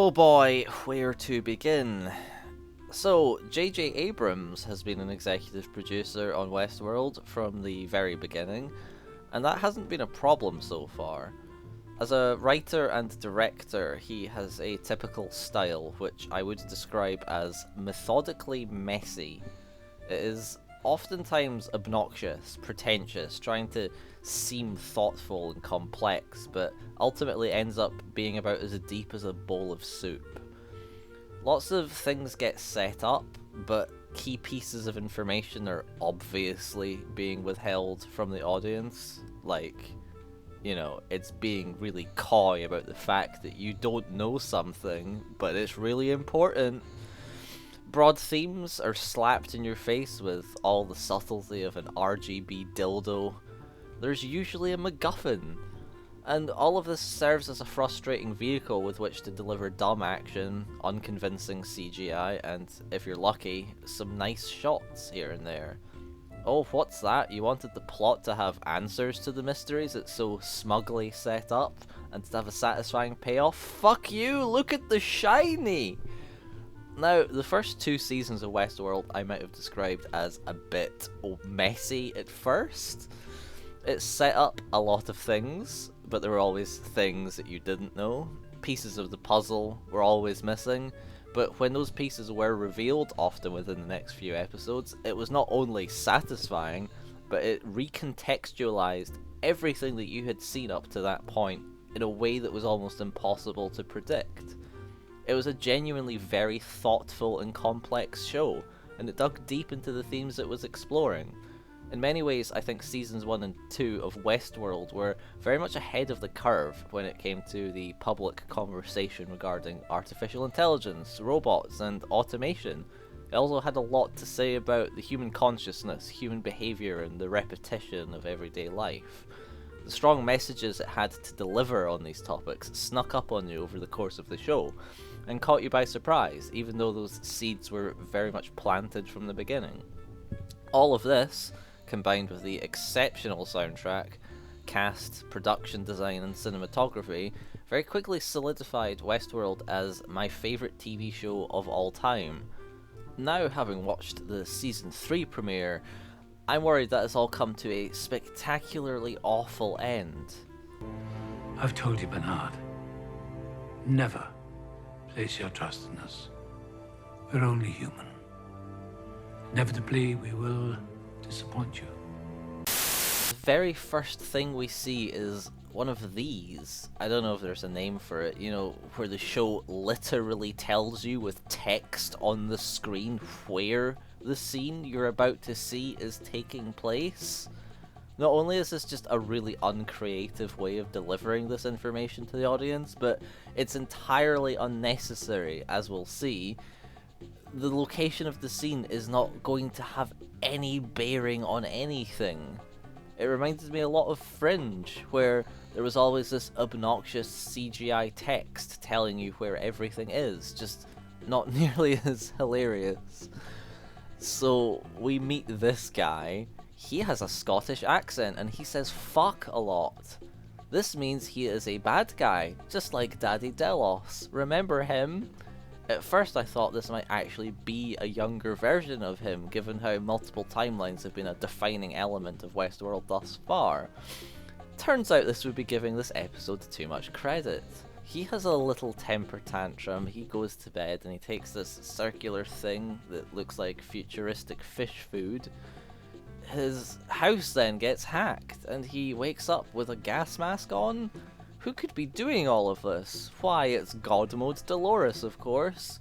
Oh boy, where to begin? So, J.J. Abrams has been an executive producer on Westworld from the very beginning, and that hasn't been a problem so far. As a writer and director, he has a typical style which I would describe as methodically messy. It is oftentimes obnoxious, pretentious, trying to seem thoughtful and complex, but ultimately ends up being about as deep as a bowl of soup. Lots of things get set up, but key pieces of information are obviously being withheld from the audience. It's being really coy about the fact that you don't know something, but it's really important. Broad themes are slapped in your face with all the subtlety of an RGB dildo. There's usually a MacGuffin, and all of this serves as a frustrating vehicle with which to deliver dumb action, unconvincing CGI, and, if you're lucky, some nice shots here and there. Oh, what's that? You wanted the plot to have answers to the mysteries it's so smugly set up, and to have a satisfying payoff? Fuck you! Look at the shiny! Now, the first two seasons of Westworld I might have described as a bit messy at first. It set up a lot of things, but there were always things that you didn't know. Pieces of the puzzle were always missing, but when those pieces were revealed, often within the next few episodes, it was not only satisfying, but it recontextualized everything that you had seen up to that point in a way that was almost impossible to predict. It was a genuinely very thoughtful and complex show, and it dug deep into the themes it was exploring. In many ways, I think seasons 1 and 2 of Westworld were very much ahead of the curve when it came to the public conversation regarding artificial intelligence, robots, and automation. It also had a lot to say about the human consciousness, human behaviour, and the repetition of everyday life. The strong messages it had to deliver on these topics snuck up on you over the course of the show, and caught you by surprise, even though those seeds were very much planted from the beginning. All of this, combined with the exceptional soundtrack, cast, production design, and cinematography, very quickly solidified Westworld as my favourite TV show of all time. Now, having watched the Season 3 premiere, I'm worried that it's all come to a spectacularly awful end. I've told you, Bernard. Never place your trust in us. We're only human. Inevitably, we will disappoint you. The very first thing we see is one of these. I don't know if there's a name for it, where the show literally tells you with text on the screen where the scene you're about to see is taking place. Not only is this just a really uncreative way of delivering this information to the audience, but it's entirely unnecessary, as we'll see. The location of the scene is not going to have any bearing on anything. It reminded me a lot of Fringe, where there was always this obnoxious CGI text telling you where everything is, just not nearly as hilarious. So we meet this guy. He has a Scottish accent and he says fuck a lot. This means he is a bad guy, just like Daddy Delos. Remember him? At first I thought this might actually be a younger version of him, given how multiple timelines have been a defining element of Westworld thus far. Turns out this would be giving this episode too much credit. He has a little temper tantrum, he goes to bed and he takes this circular thing that looks like futuristic fish food. His house then gets hacked and he wakes up with a gas mask on. Who could be doing all of this? Why, it's God Mode Dolores, of course.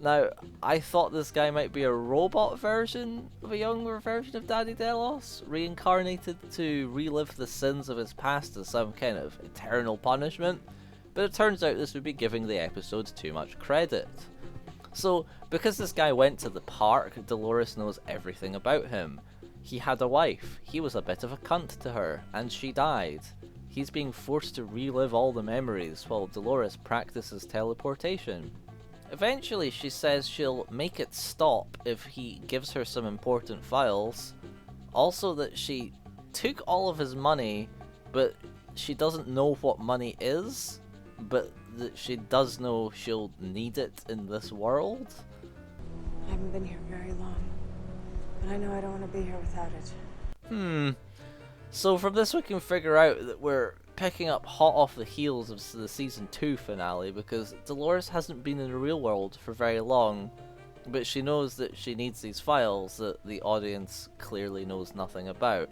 Now, I thought this guy might be a robot version of a younger version of Daddy Delos, reincarnated to relive the sins of his past as some kind of eternal punishment, but it turns out this would be giving the episode too much credit. So, because this guy went to the park, Dolores knows everything about him. He had a wife, he was a bit of a cunt to her, and she died. He's being forced to relive all the memories while Dolores practices teleportation. Eventually she says she'll make it stop if he gives her some important files. Also that she took all of his money, but she doesn't know what money is. but that she does know she'll need it in this world. I haven't been here very long, but I know I don't want to be here without it. So from this we can figure out that we're picking up hot off the heels of the season 2 finale, because Dolores hasn't been in the real world for very long, but she knows that she needs these files that the audience clearly knows nothing about.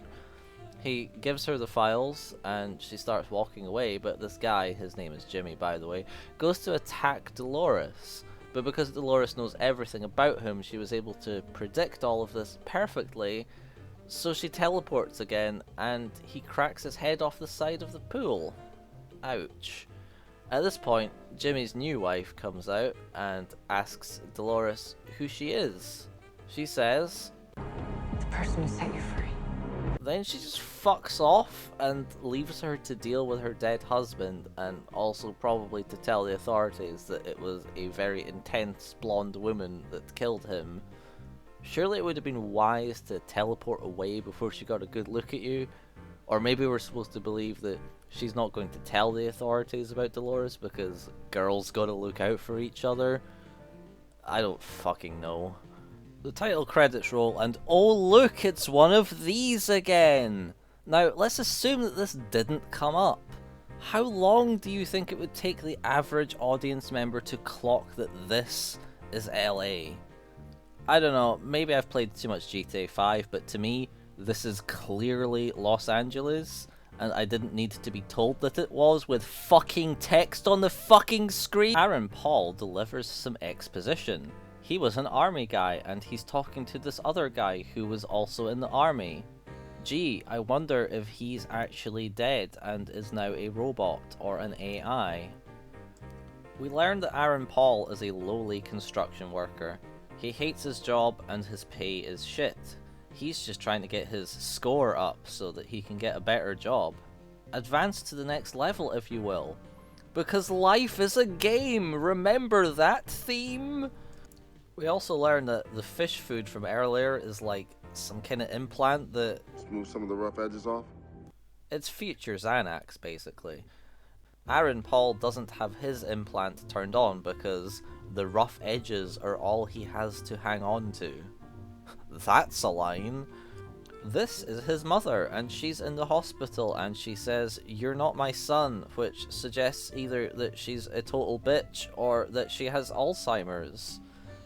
He gives her the files and she starts walking away, but this guy, his name is Jimmy by the way, goes to attack Dolores. But because Dolores knows everything about him, she was able to predict all of this perfectly, so she teleports again and he cracks his head off the side of the pool. Ouch. At this point, Jimmy's new wife comes out and asks Dolores who she is. She says, The person who set you free. then she just fucks off and leaves her to deal with her dead husband, and also probably to tell the authorities that it was a very intense blonde woman that killed him. Surely it would have been wise to teleport away before she got a good look at you. Or maybe we're supposed to believe that she's not going to tell the authorities about Dolores because girls gotta look out for each other. I don't fucking know. The title credits roll, and oh look, it's one of these again! Now, let's assume that this didn't come up. How long do you think it would take the average audience member to clock that this is LA? I don't know, maybe I've played too much GTA 5, but to me, this is clearly Los Angeles, and I didn't need to be told that it was with fucking text on the fucking screen. Aaron Paul delivers some exposition. He was an army guy, and he's talking to this other guy who was also in the army. Gee, I wonder if he's actually dead and is now a robot or an AI. We learned that Aaron Paul is a lowly construction worker. He hates his job and his pay is shit. He's just trying to get his score up so that he can get a better job. Advance to the next level, if you will. Because life is a game, remember that theme? We also learned that the fish food from earlier is like some kind of implant that... Smooth some of the rough edges off? It's future Xanax, basically. Aaron Paul doesn't have his implant turned on because the rough edges are all he has to hang on to. That's a line. This is his mother, and she's in the hospital, and she says, "You're not my son," which suggests either that she's a total bitch or that she has Alzheimer's.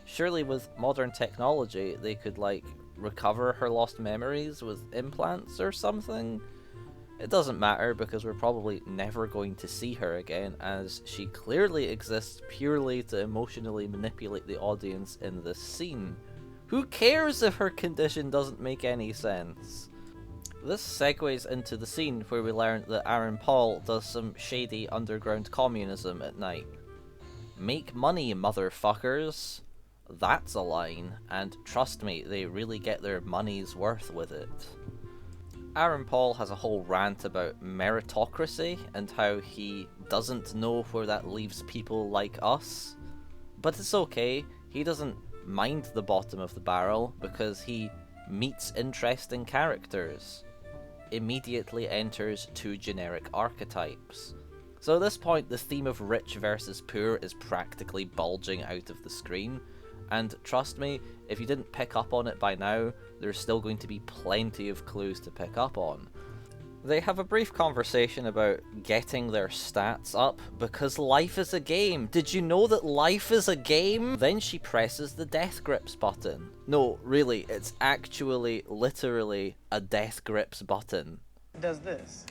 Surely with modern technology, they could, like, recover her lost memories with implants or something? It doesn't matter because we're probably never going to see her again, as she clearly exists purely to emotionally manipulate the audience in this scene. Who cares if her condition doesn't make any sense? This segues into the scene where we learn that Aaron Paul does some shady underground communism at night. Make money, motherfuckers. That's a line, and trust me, they really get their money's worth with it. Aaron Paul has a whole rant about meritocracy and how he doesn't know where that leaves people like us. But it's okay, he doesn't mind the bottom of the barrel because he meets interesting characters. Immediately enters two generic archetypes. So at this point, the theme of rich versus poor is practically bulging out of the screen. And trust me, if you didn't pick up on it by now, there's still going to be plenty of clues to pick up on. They have a brief conversation about getting their stats up because life is a game. Did you know that life is a game? Then she presses the death grips button. No, really, it's actually, literally, a death grips button. Does this.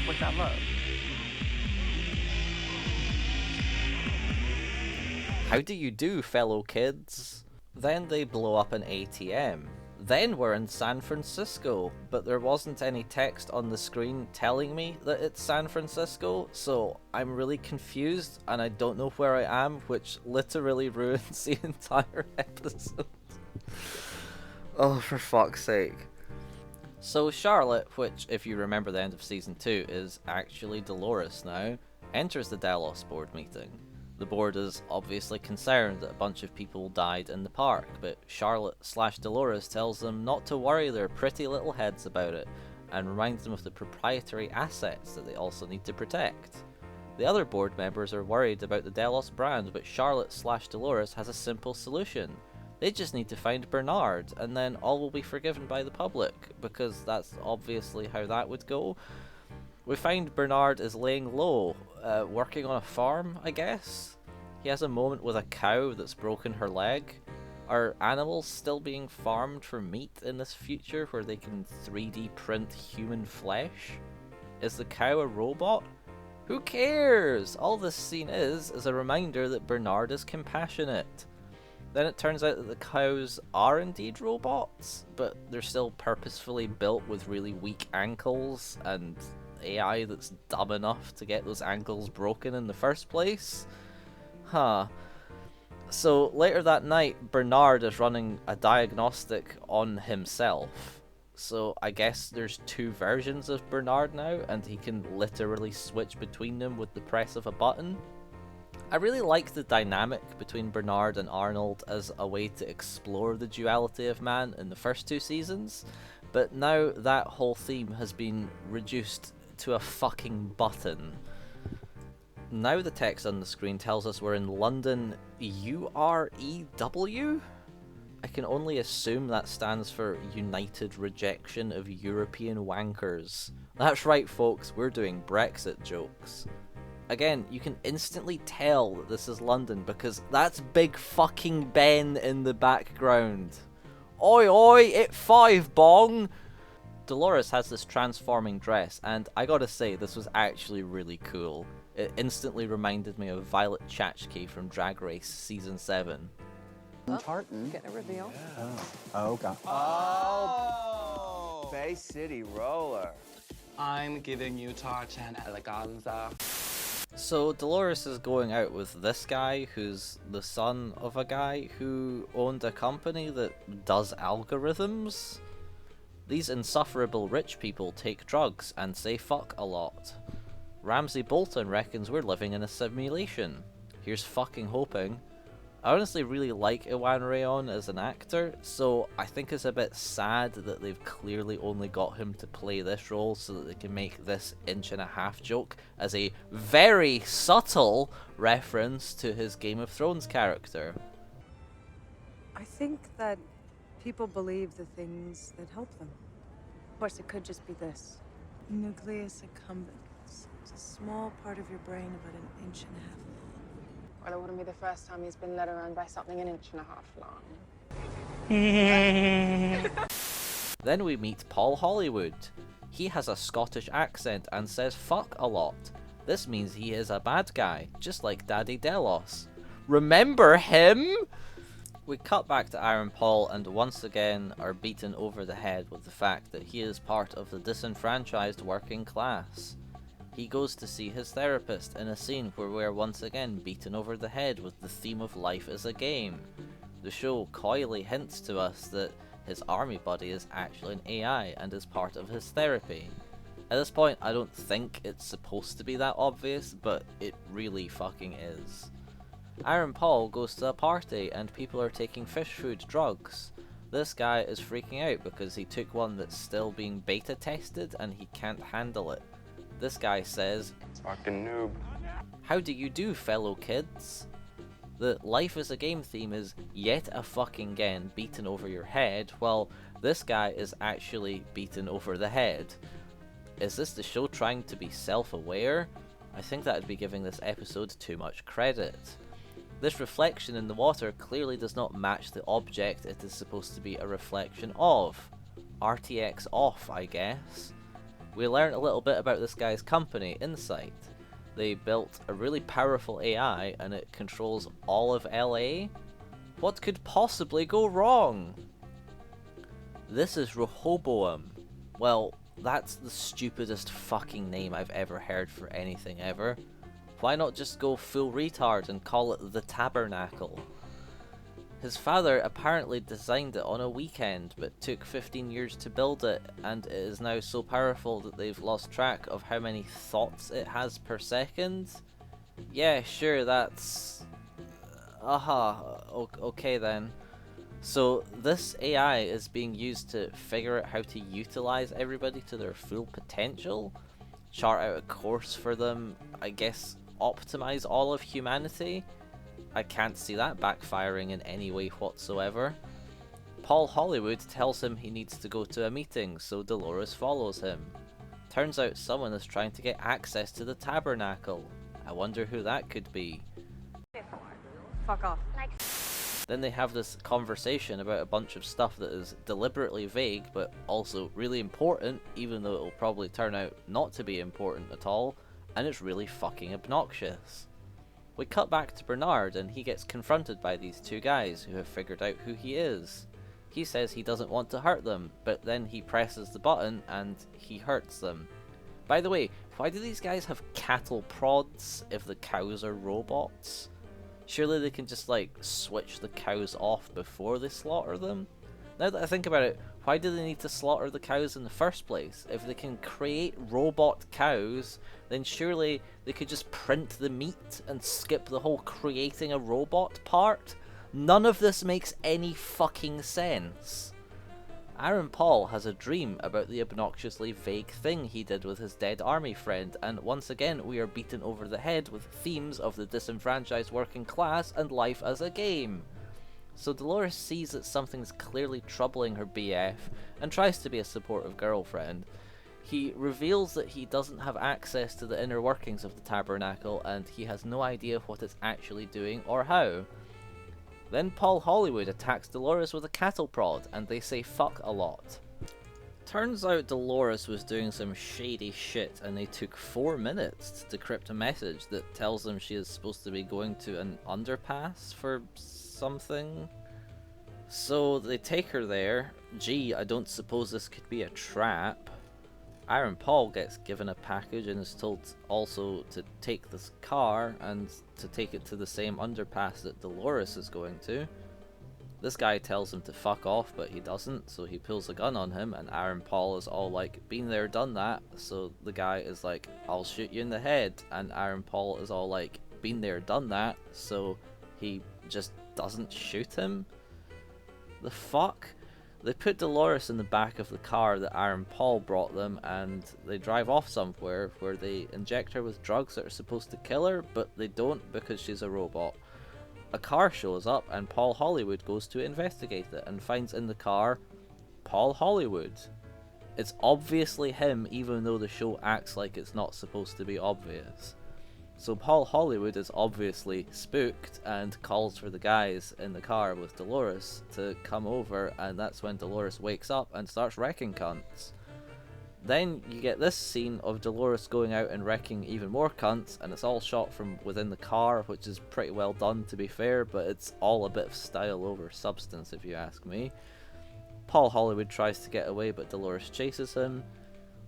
Which I love. How do you do, fellow kids? Then they blow up an ATM. Then we're in San Francisco, but there wasn't any text on the screen telling me that it's San Francisco, so I'm really confused and I don't know where I am, which literally ruins the entire episode. Oh, for fuck's sake. So Charlotte, which, if you remember the end of Season 2, is actually Dolores now, enters the Delos board meeting. The board is obviously concerned that a bunch of people died in the park, but Charlotte/Dolores tells them not to worry their pretty little heads about it, and reminds them of the proprietary assets that they also need to protect. The other board members are worried about the Delos brand, but Charlotte/Dolores has a simple solution. They just need to find Bernard, and then all will be forgiven by the public, because that's obviously how that would go. We find Bernard is laying low, working on a farm, I guess. He has a moment with a cow that's broken her leg. Are animals still being farmed for meat in this future where they can 3D print human flesh? Is the cow a robot? Who cares? All this scene is a reminder that Bernard is compassionate. Then it turns out that the cows are indeed robots, but they're still purposefully built with really weak ankles and AI that's dumb enough to get those ankles broken in the first place. Huh. So later that night, Bernard is running a diagnostic on himself. So I guess there's two versions of Bernard now, and he can literally switch between them with the press of a button. I really like the dynamic between Bernard and Arnold as a way to explore the duality of man in the first two seasons, but now that whole theme has been reduced to a fucking button. Now the text on the screen tells us we're in London UREW? I can only assume that stands for United Rejection of European Wankers. That's right folks, we're doing Brexit jokes. Again, you can instantly tell that this is London because that's Big fucking Ben in the background. Oi oi, it 5 bong! Dolores has this transforming dress, and I gotta say, this was actually really cool. It instantly reminded me of Violet Chachki from Drag Race Season 7. Tartan. Getting a reveal. Oh, God. Oh! Bay City Roller. I'm giving you tartan eleganza. So Dolores is going out with this guy who's the son of a guy who owned a company that does algorithms. These insufferable rich people take drugs and say fuck a lot. Ramsay Bolton reckons we're living in a simulation. Here's fucking hoping. I honestly really like Iwan Rayon as an actor, so I think it's a bit sad that they've clearly only got him to play this role so that they can make this inch-and-a-half joke as a very subtle reference to his Game of Thrones character. I think that people believe the things that help them. Of course, it could just be this. Nucleus accumbens. It's a small part of your brain about an inch and a half long. Well, it wouldn't be the first time he's been led around by something an inch and a half long. Then we meet Paul Hollywood. He has a Scottish accent and says fuck a lot. This means he is a bad guy, just like Daddy Delos. Remember him? We cut back to Aaron Paul and once again are beaten over the head with the fact that he is part of the disenfranchised working class. He goes to see his therapist in a scene where we're once again beaten over the head with the theme of life as a game. The show coyly hints to us that his army buddy is actually an AI and is part of his therapy. At this point, I don't think it's supposed to be that obvious, but it really fucking is. Aaron Paul goes to a party and people are taking fish food drugs. This guy is freaking out because he took one that's still being beta tested and he can't handle it. This guy says, Fucking noob. "How do you do, fellow kids?" The life as a game theme is yet a fucking again beaten over your head, while this guy is actually beaten over the head. Is this the show trying to be self-aware? I think that'd be giving this episode too much credit. This reflection in the water clearly does not match the object it is supposed to be a reflection of. RTX off, I guess. We learn a little bit about this guy's company, Insight. They built a really powerful AI and it controls all of LA? What could possibly go wrong? This is Rehoboam. Well, that's the stupidest fucking name I've ever heard for anything ever. Why not just go full retard and call it the Tabernacle? His father apparently designed it on a weekend, but took 15 years to build it, and it is now so powerful that they've lost track of how many thoughts it has per second. Yeah, sure, that's... okay then. So this AI is being used to figure out how to utilize everybody to their full potential, chart out a course for them, I guess optimize all of humanity. I can't see that backfiring in any way whatsoever. Paul Hollywood tells him he needs to go to a meeting, so Dolores follows him. Turns out someone is trying to get access to the tabernacle. I wonder who that could be. Fuck off. Then they have this conversation about a bunch of stuff that is deliberately vague, but also really important, even though it will probably turn out not to be important at all, and it's really fucking obnoxious. We cut back to Bernard, and he gets confronted by these two guys who have figured out who he is. He says he doesn't want to hurt them, but then he presses the button and he hurts them. By the way, why do these guys have cattle prods if the cows are robots? Surely they can just like switch the cows off before they slaughter them? Now that I think about it, why do they need to slaughter the cows in the first place? If they can create robot cows, then surely they could just print the meat and skip the whole creating a robot part? None of this makes any fucking sense. Aaron Paul has a dream about the obnoxiously vague thing he did with his dead army friend, and once again we are beaten over the head with themes of the disenfranchised working class and life as a game. So Dolores sees that something's clearly troubling her BF and tries to be a supportive girlfriend. He reveals that he doesn't have access to the inner workings of the tabernacle and he has no idea what it's actually doing or how. Then Paul Hollywood attacks Dolores with a cattle prod, and they say fuck a lot. Turns out Dolores was doing some shady shit, and they took 4 minutes to decrypt a message that tells them she is supposed to be going to an underpass for something. So they take her there. Gee, I don't suppose this could be a trap. Aaron Paul gets given a package and is told also to take this car and to take it to the same underpass that Dolores is going to. This guy tells him to fuck off, but he doesn't, so he pulls a gun on him, and Aaron Paul is all like, been there, done that, so the guy is like, I'll shoot you in the head, and Aaron Paul is all like, been there, done that, so he just doesn't shoot him? The fuck? They put Dolores in the back of the car that Aaron Paul brought them, and they drive off somewhere where they inject her with drugs that are supposed to kill her, but they don't because she's a robot. A car shows up and Paul Hollywood goes to investigate it and finds in the car Paul Hollywood. It's obviously him, even though the show acts like it's not supposed to be obvious. So Paul Hollywood is obviously spooked and calls for the guys in the car with Dolores to come over, and that's when Dolores wakes up and starts wrecking cunts. Then you get this scene of Dolores going out and wrecking even more cunts, and it's all shot from within the car, which is pretty well done to be fair, but it's all a bit of style over substance if you ask me. Paul Hollywood tries to get away, but Dolores chases him.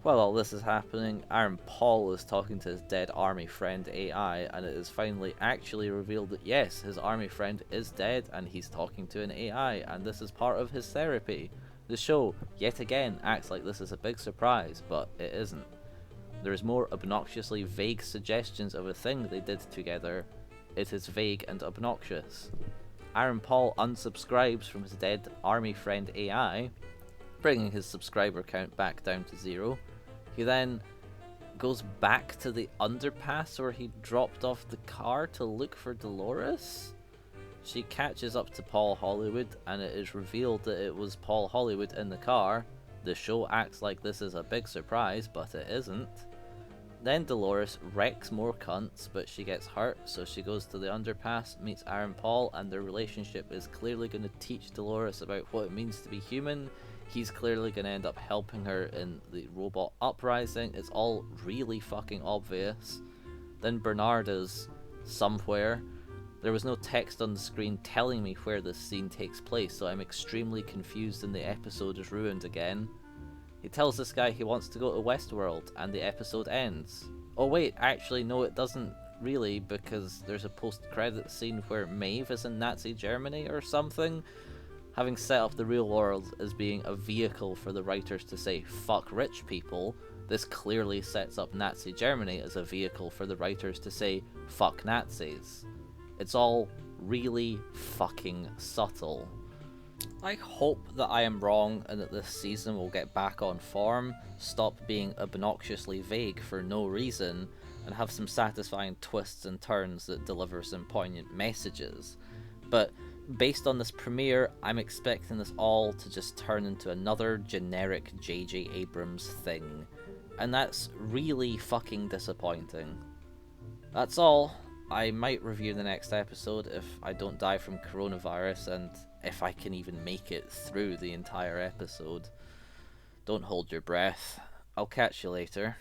While all this is happening, Aaron Paul is talking to his dead army friend AI, and it is finally actually revealed that yes, his army friend is dead and he's talking to an AI, and this is part of his therapy. The show, yet again, acts like this is a big surprise, but it isn't. There's more obnoxiously vague suggestions of a thing they did together. It is vague and obnoxious. Aaron Paul unsubscribes from his dead army friend AI, bringing his subscriber count back down to 0. He then goes back to the underpass where he dropped off the car to look for Dolores. She catches up to Paul Hollywood, and it is revealed that it was Paul Hollywood in the car. The show acts like this is a big surprise, but it isn't. Then Dolores wrecks more cunts, but she gets hurt, so she goes to the underpass, meets Aaron Paul, and their relationship is clearly going to teach Dolores about what it means to be human. He's clearly going to end up helping her in the robot uprising. It's all really fucking obvious. Then Bernard is somewhere. There was no text on the screen telling me where this scene takes place, so I'm extremely confused and the episode is ruined again. He tells this guy he wants to go to Westworld, and the episode ends. Oh wait, actually no, it doesn't really, because there's a post-credit scene where Maeve is in Nazi Germany or something. Having set up the real world as being a vehicle for the writers to say fuck rich people, this clearly sets up Nazi Germany as a vehicle for the writers to say fuck Nazis. It's all really fucking subtle. I hope that I am wrong and that this season will get back on form, stop being obnoxiously vague for no reason, and have some satisfying twists and turns that deliver some poignant messages. But based on this premiere, I'm expecting this all to just turn into another generic J.J. Abrams thing, and that's really fucking disappointing. That's all. I might review the next episode if I don't die from coronavirus and if I can even make it through the entire episode. Don't hold your breath. I'll catch you later.